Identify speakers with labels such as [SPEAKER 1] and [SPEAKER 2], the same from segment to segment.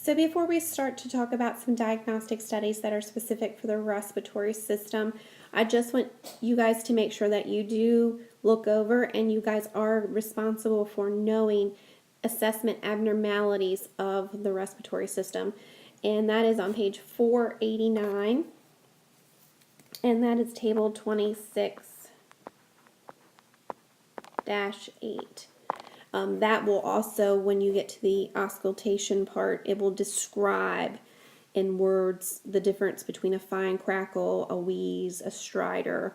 [SPEAKER 1] So before we start to talk about some diagnostic studies that are specific for the respiratory system, I just want you guys to make sure that you do look over and you guys are responsible for knowing assessment abnormalities of the respiratory system. And that is on page 489, and that is table 26-8. That will also, when you get to the auscultation part, it will describe in words the difference between a fine crackle, a wheeze, a stridor,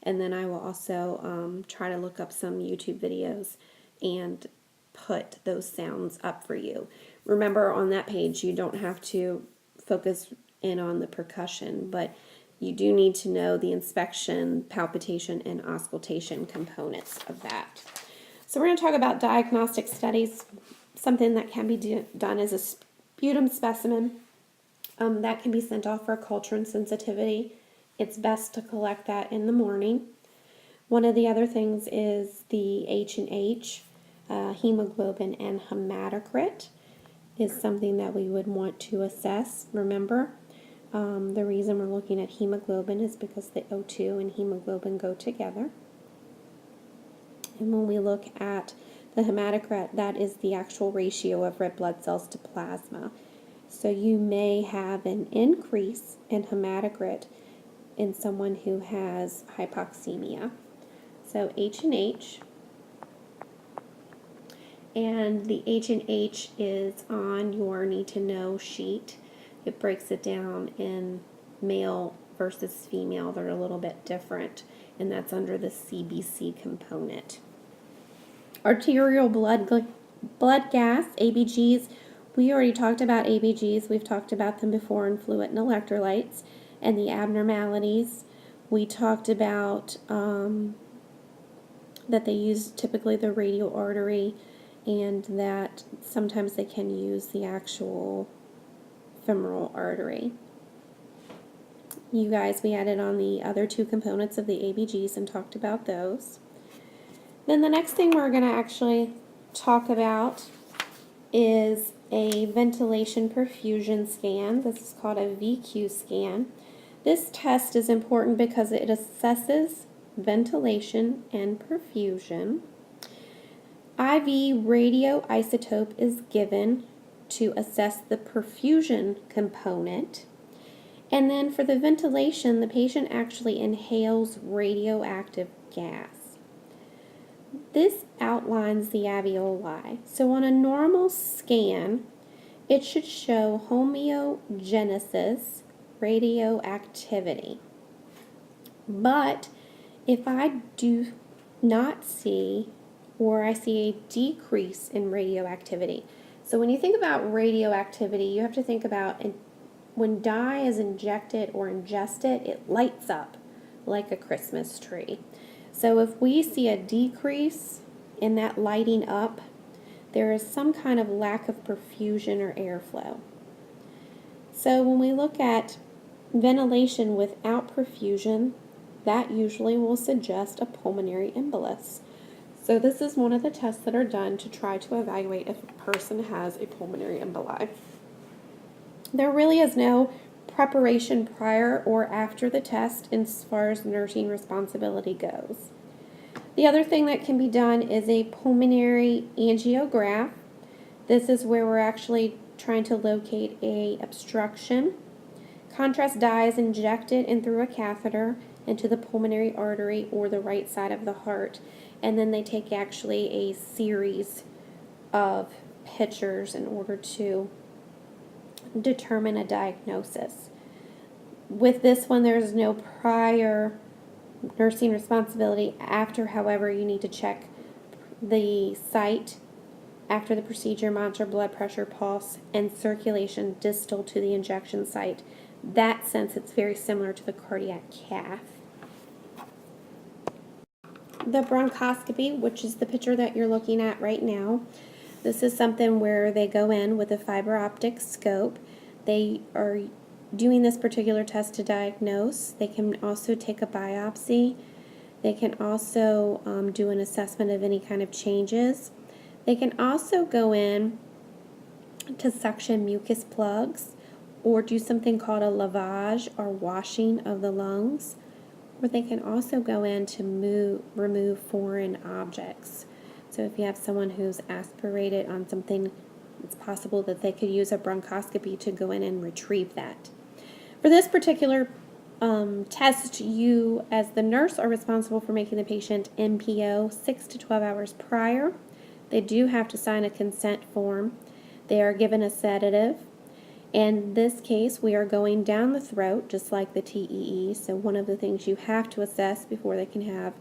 [SPEAKER 1] and then I will also try to look up some YouTube videos and put those sounds up for you. Remember, on that page you don't have to focus in on the percussion, but you do need to know the inspection, palpitation, and auscultation components of that. So we're going to talk about diagnostic studies. Something that can be done is a sputum specimen that can be sent off for culture and sensitivity. It's best to collect that in the morning. One of the other things is the H&H, hemoglobin and hematocrit is something that we would want to assess. Remember, the reason we're looking at hemoglobin is because the O2 and hemoglobin go together. And when we look at the hematocrit, that is the actual ratio of red blood cells to plasma. So you may have an increase in hematocrit in someone who has hypoxemia. So H&H, and the H&H is on your need to know sheet. It breaks it down in male versus female. They're a little bit different, and that's under the CBC component. Arterial blood gas, ABGs. We already talked about ABGs. We've talked about them before in fluid and electrolytes and the abnormalities. We talked about that they use typically the radial artery, and that sometimes they can use the actual femoral artery. You guys, we added on the other two components of the ABGs and talked about those. Then the next thing we're going to actually talk about is a ventilation perfusion scan. This is called a VQ scan. This test is important because it assesses ventilation and perfusion. IV radioisotope is given to assess the perfusion component. And then for the ventilation, the patient actually inhales radioactive gas. This outlines the alveoli. So on a normal scan, it should show homeogenesis, radioactivity. But if I do not see, or I see a decrease in radioactivity. So when you think about radioactivity, you have to think about when dye is injected or ingested, it lights up like a Christmas tree. So if we see a decrease in that lighting up, there is some kind of lack of perfusion or airflow. So when we look at ventilation without perfusion, that usually will suggest a pulmonary embolus. So this is one of the tests that are done to try to evaluate if a person has a pulmonary emboli. There really is no preparation prior or after the test as far as nursing responsibility goes. The other thing that can be done is a pulmonary angiograph. This is where we're actually trying to locate a obstruction. Contrast dye is injected in through a catheter into the pulmonary artery or the right side of the heart, and then they take actually a series of pictures in order to determine a diagnosis. With this one, there's no prior nursing responsibility. After, however, you need to check the site after the procedure, monitor blood pressure, pulse, and circulation distal to the injection site. That sense, it's very similar to the cardiac cath. The bronchoscopy, which is the picture that you're looking at right now, this is something where they go in with a fiber optic scope. They are doing this particular test to diagnose. They can also take a biopsy. They can also do an assessment of any kind of changes. They can also go in to suction mucus plugs or do something called a lavage or washing of the lungs, or they can also go in to remove foreign objects. So if you have someone who's aspirated on something, it's possible that they could use a bronchoscopy to go in and retrieve that. For this particular test, you as the nurse are responsible for making the patient NPO 6 to 12 hours prior. They do have to sign a consent form. They are given a sedative. In this case, we are going down the throat, just like the TEE. So one of the things you have to assess before they can have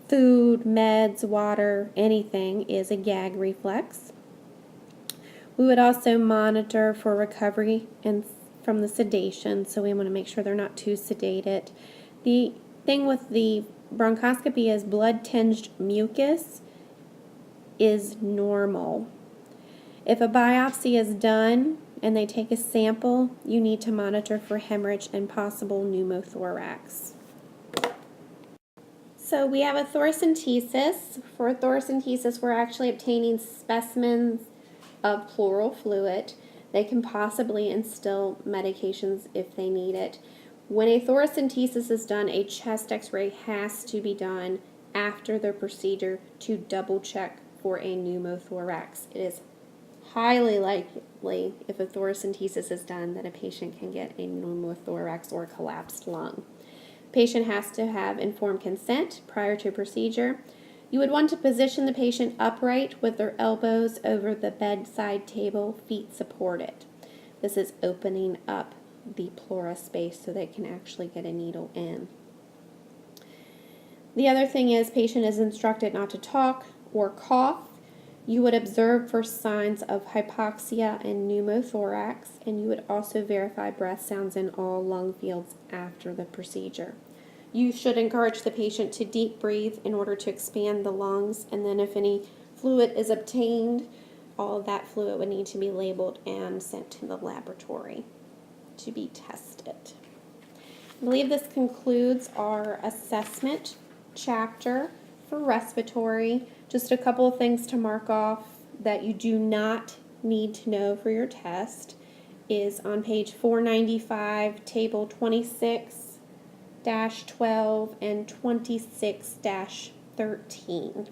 [SPEAKER 1] food, meds, water, anything is a gag reflex. We would also monitor for recovery and from the sedation, so we want to make sure they're not too sedated. The thing with the bronchoscopy is blood-tinged mucus is normal. If a biopsy is done and they take a sample, you need to monitor for hemorrhage and possible pneumothorax. So we have a thoracentesis. For a thoracentesis, we're actually obtaining specimens of pleural fluid. They can possibly instill medications if they need it. When a thoracentesis is done, a chest x-ray has to be done after the procedure to double check for a pneumothorax. It is highly likely, if a thoracentesis is done, that a patient can get a pneumothorax or collapsed lung. Patient has to have informed consent prior to procedure. You would want to position the patient upright with their elbows over the bedside table, feet supported. This is opening up the pleura space so they can actually get a needle in. The other thing is patient is instructed not to talk or cough. You would observe for signs of hypoxia and pneumothorax, and you would also verify breath sounds in all lung fields after the procedure. You should encourage the patient to deep breathe in order to expand the lungs, and then if any fluid is obtained, all of that fluid would need to be labeled and sent to the laboratory to be tested. I believe this concludes our assessment chapter for respiratory. Just a couple of things to mark off that you do not need to know for your test is on page 495, table 26-12 and 26-13.